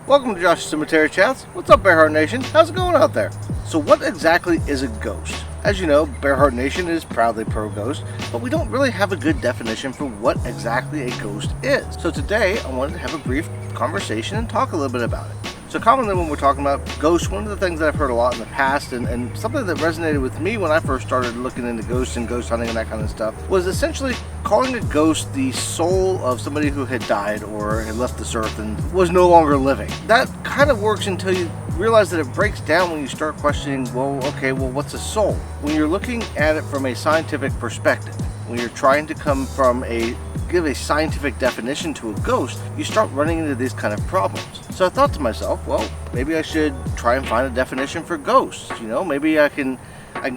Welcome to Josh's Cemetery Chats. What's up, Bearheart Nation? How's it going out there? So what exactly is a ghost? As you know, Bearheart Nation is proudly pro-ghost, but we don't really have a good definition for what exactly a ghost is. So today, I wanted to have a brief conversation and talk a little bit about it. So commonly when we're talking about ghosts, one of the things that I've heard a lot in the past and something that resonated with me when I first started looking into ghosts and ghost hunting and that kind of stuff was essentially calling a ghost the soul of somebody who had died or had left this earth and was no longer living. That kind of works until you realize that it breaks down when you start questioning, well, what's a soul? When you're looking at it from a scientific perspective, when you're trying to give a scientific definition to a ghost, you start running into these kind of problems. So I thought to myself, well, maybe I should try and find a definition for ghosts. Maybe I can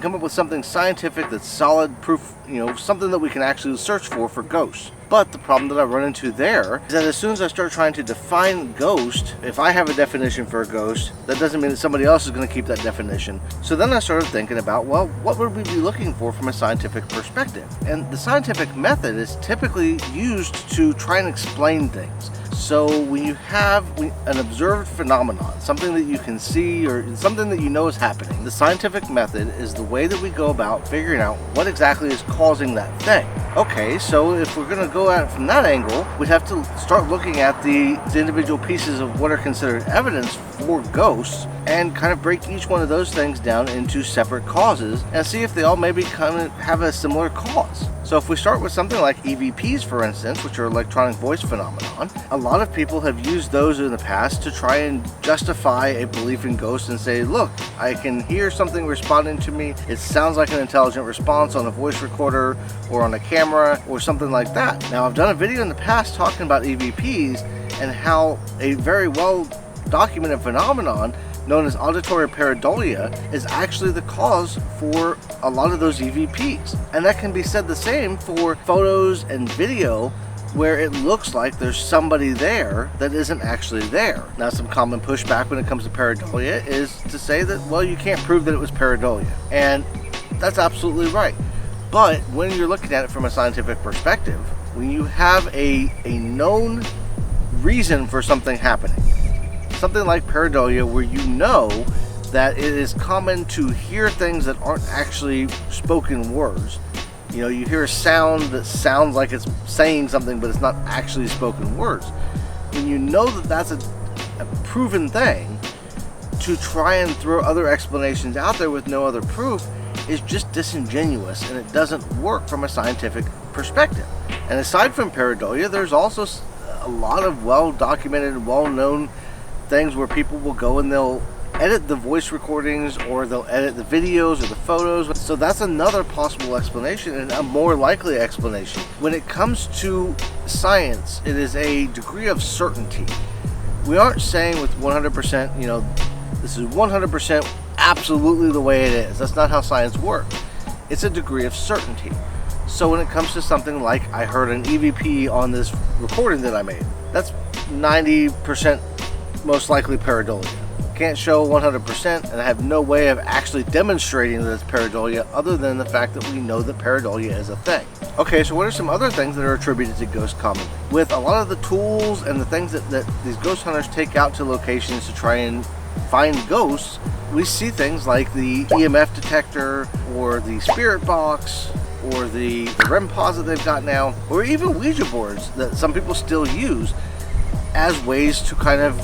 come up with something scientific that's solid proof, something that we can actually search for ghosts. But the problem that I run into there is that as soon as I start trying to define ghost, if I have a definition for a ghost, that doesn't mean that somebody else is going to keep that definition. So then I started thinking about, well, what would we be looking for from a scientific perspective? And the scientific method is typically used to try and explain things. So when you have an observed phenomenon, something that you can see or something that you know is happening, the scientific method is the way that we go about figuring out what exactly is causing that thing. Okay, so if we're going to go at it from that angle, we'd have to start looking at the individual pieces of what are considered evidence for ghosts and kind of break each one of those things down into separate causes and see if they all maybe kind of have a similar cause. So if we start with something like EVPs, for instance, which are electronic voice phenomenon, a lot of people have used those in the past to try and justify a belief in ghosts and say, look, I can hear something responding to me. It sounds like an intelligent response on a voice recorder or on a camera or something like that. Now, I've done a video in the past talking about EVPs and how a very well documented phenomenon known as auditory pareidolia is actually the cause for a lot of those EVPs. And that can be said the same for photos and video where it looks like there's somebody there that isn't actually there. Now, some common pushback when it comes to pareidolia is to say that, well, you can't prove that it was pareidolia. And that's absolutely right. But when you're looking at it from a scientific perspective, when you have a known reason for something happening, something like pareidolia where you know that it is common to hear things that aren't actually spoken words. You hear a sound that sounds like it's saying something, but it's not actually spoken words. When you know that that's a proven thing, to try and throw other explanations out there with no other proof is just disingenuous, and it doesn't work from a scientific perspective. And aside from pareidolia, there's also a lot of well-documented, well-known things where people will go and they'll edit the voice recordings or they'll edit the videos or the photos. So that's another possible explanation and a more likely explanation. When it comes to science, it is a degree of certainty. We aren't saying with 100%, this is 100% absolutely the way it is. That's not how science works. It's a degree of certainty. So when it comes to something like I heard an EVP on this recording that I made, that's 90% most likely pareidolia. Can't show 100%, and I have no way of actually demonstrating that it's pareidolia other than the fact that we know that pareidolia is a thing. Okay, so what are some other things that are attributed to ghosts commonly? With a lot of the tools and the things that these ghost hunters take out to locations to try and find ghosts, we see things like the EMF detector or the spirit box or the REM pods that they've got now, or even Ouija boards that some people still use as ways to kind of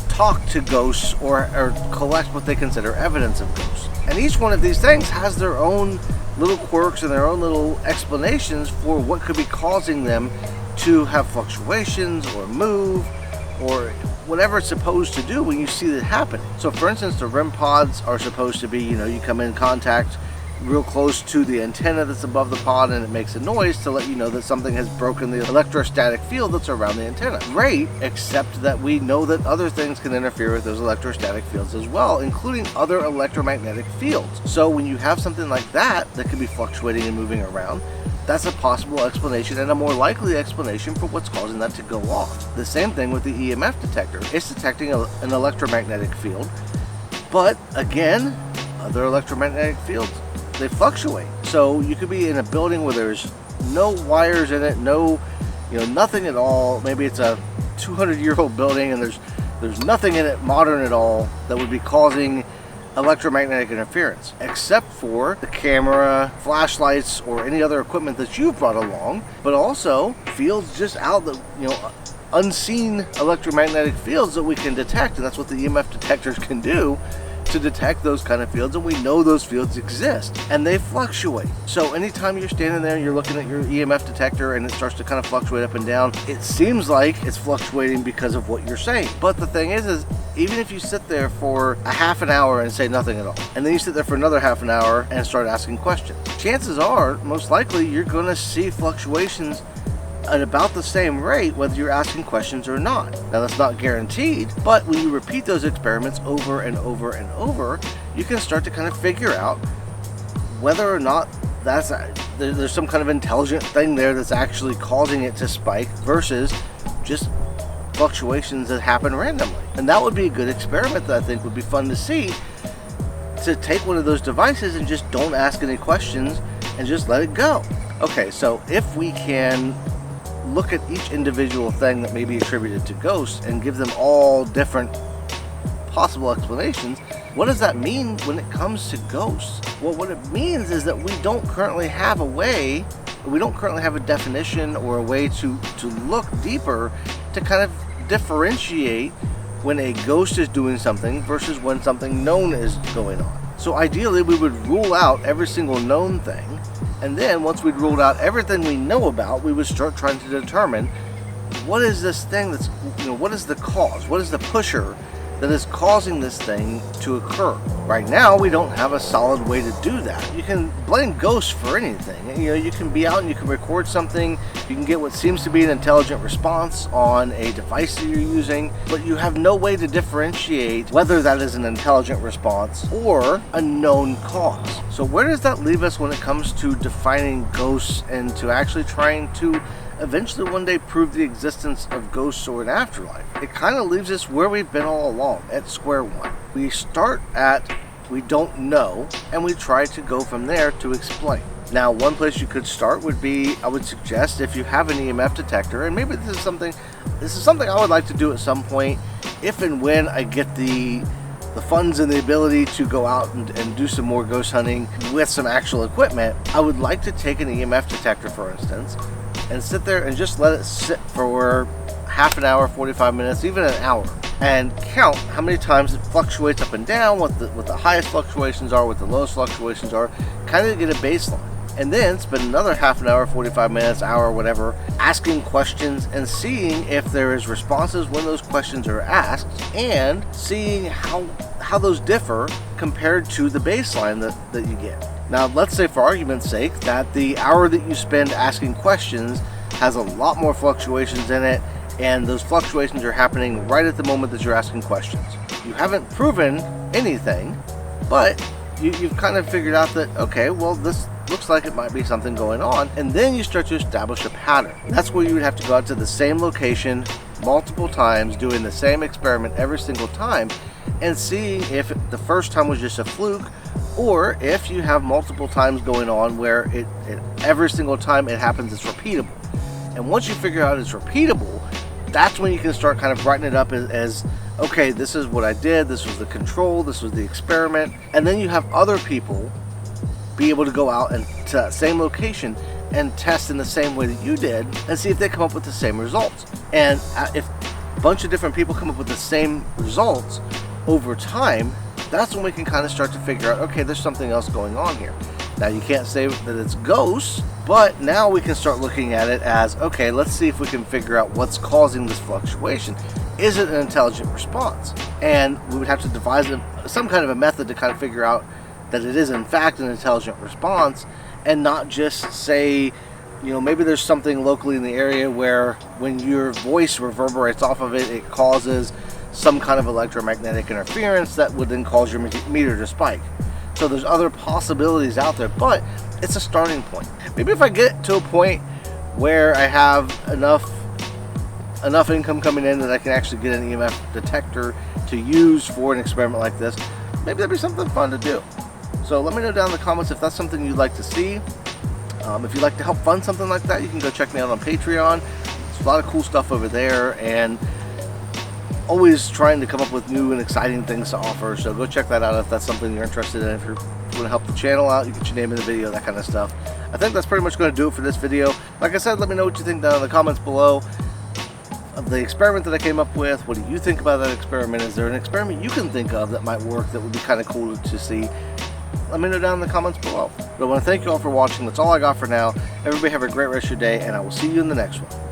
talk to ghosts or collect what they consider evidence of ghosts. And each one of these things has their own little quirks and their own little explanations for what could be causing them to have fluctuations or move or whatever it's supposed to do when you see that happening. So for instance, the REM pods are supposed to be, you come in contact real close to the antenna that's above the pod and it makes a noise to let you know that something has broken the electrostatic field that's around the antenna. Great, except that we know that other things can interfere with those electrostatic fields as well, including other electromagnetic fields. So when you have something like that could be fluctuating and moving around, that's a possible explanation and a more likely explanation for what's causing that to go off. The same thing with the EMF detector. It's detecting an electromagnetic field, but again, other electromagnetic fields, they fluctuate. So you could be in a building where there's no wires in it, nothing at all. Maybe it's a 200-year-old building and there's There's nothing in it modern at all that would be causing electromagnetic interference, except for the camera, flashlights, or any other equipment that you've brought along, but also fields just out that, unseen electromagnetic fields that we can detect, and that's what the EMF detectors can do, to detect those kind of fields, and we know those fields exist and they fluctuate. So anytime you're standing there and you're looking at your EMF detector and it starts to kind of fluctuate up and down, it seems like it's fluctuating because of what you're saying. But the thing is even if you sit there for a half an hour and say nothing at all, and then you sit there for another half an hour and start asking questions, chances are most likely you're going to see fluctuations at about the same rate whether you're asking questions or not. Now that's not guaranteed, but when you repeat those experiments over and over and over, you can start to kind of figure out whether or not there's some kind of intelligent thing there that's actually causing it to spike versus just fluctuations that happen randomly. And that would be a good experiment that I think would be fun to see, to take one of those devices and just don't ask any questions and just let it go. Okay, so if we can look at each individual thing that may be attributed to ghosts and give them all different possible explanations, what does that mean when it comes to ghosts? Well, what it means is that we don't currently have a definition or a way to look deeper to kind of differentiate when a ghost is doing something versus when something known is going on. So ideally we would rule out every single known thing, and then once we'd ruled out everything we know about, we would start trying to determine what is this thing that's, what is the cause, what is the pusher that is causing this thing to occur. Right now we don't have a solid way to do that. You can blame ghosts for anything. You can be out and you can record something, you can get what seems to be an intelligent response on a device that you're using, but you have no way to differentiate whether that is an intelligent response or a known cause. So where does that leave us when it comes to defining ghosts and to actually trying to eventually one day prove the existence of ghosts or an afterlife? It kind of leaves us where we've been all along, at square one. We start at we don't know, and we try to go from there to explain. Now, one place you could start would be, I would suggest, if you have an EMF detector, and maybe this is something I would like to do at some point, if and when I get the funds and the ability to go out and do some more ghost hunting with some actual equipment. I would like to take an EMF detector, for instance, and sit there and just let it sit for half an hour, 45 minutes, even an hour, and count how many times it fluctuates up and down, what the highest fluctuations are, what the lowest fluctuations are, kind of get a baseline. And then spend another half an hour, 45 minutes, hour, whatever, asking questions and seeing if there is responses when those questions are asked, and seeing how those differ compared to the baseline that you get. Now, let's say for argument's sake that the hour that you spend asking questions has a lot more fluctuations in it, and those fluctuations are happening right at the moment that you're asking questions. You haven't proven anything, but you've kind of figured out that, okay, well, this looks like it might be something going on, and then you start to establish a pattern. That's where you would have to go out to the same location multiple times, doing the same experiment every single time, and seeing if the first time was just a fluke, or if you have multiple times going on where it every single time it happens, it's repeatable. And once you figure out it's repeatable, that's when you can start kind of writing it up as okay, this is what I did, this was the control, this was the experiment, and then you have other people be able to go out and to that same location and test in the same way that you did and see if they come up with the same results. And if a bunch of different people come up with the same results over time, that's when we can kind of start to figure out, okay, there's something else going on here. Now, you can't say that it's ghosts, but now we can start looking at it as, okay, let's see if we can figure out what's causing this fluctuation. Is it an intelligent response? And we would have to devise some kind of a method to kind of figure out that it is in fact an intelligent response, and not just say, maybe there's something locally in the area where when your voice reverberates off of it, it causes some kind of electromagnetic interference that would then cause your meter to spike. So there's other possibilities out there, but it's a starting point. Maybe if I get to a point where I have enough income coming in that I can actually get an EMF detector to use for an experiment like this, maybe that'd be something fun to do. So let me know down in the comments if that's something you'd like to see. If you'd like to help fund something like that, you can go check me out on Patreon. There's a lot of cool stuff over there, and always trying to come up with new and exciting things to offer, so go check that out if that's something you're interested in. If you want to help the channel out, you get your name in the video, that kind of stuff. I think that's pretty much going to do it for this video. Like I said, let me know what you think down in the comments below of the experiment that I came up with. What do you think about that experiment? Is there an experiment you can think of that might work, that would be kind of cool to see? Let me know down in the comments below. But I want to thank you all for watching. That's all I got for now. Everybody have a great rest of your day, and I will see you in the next one.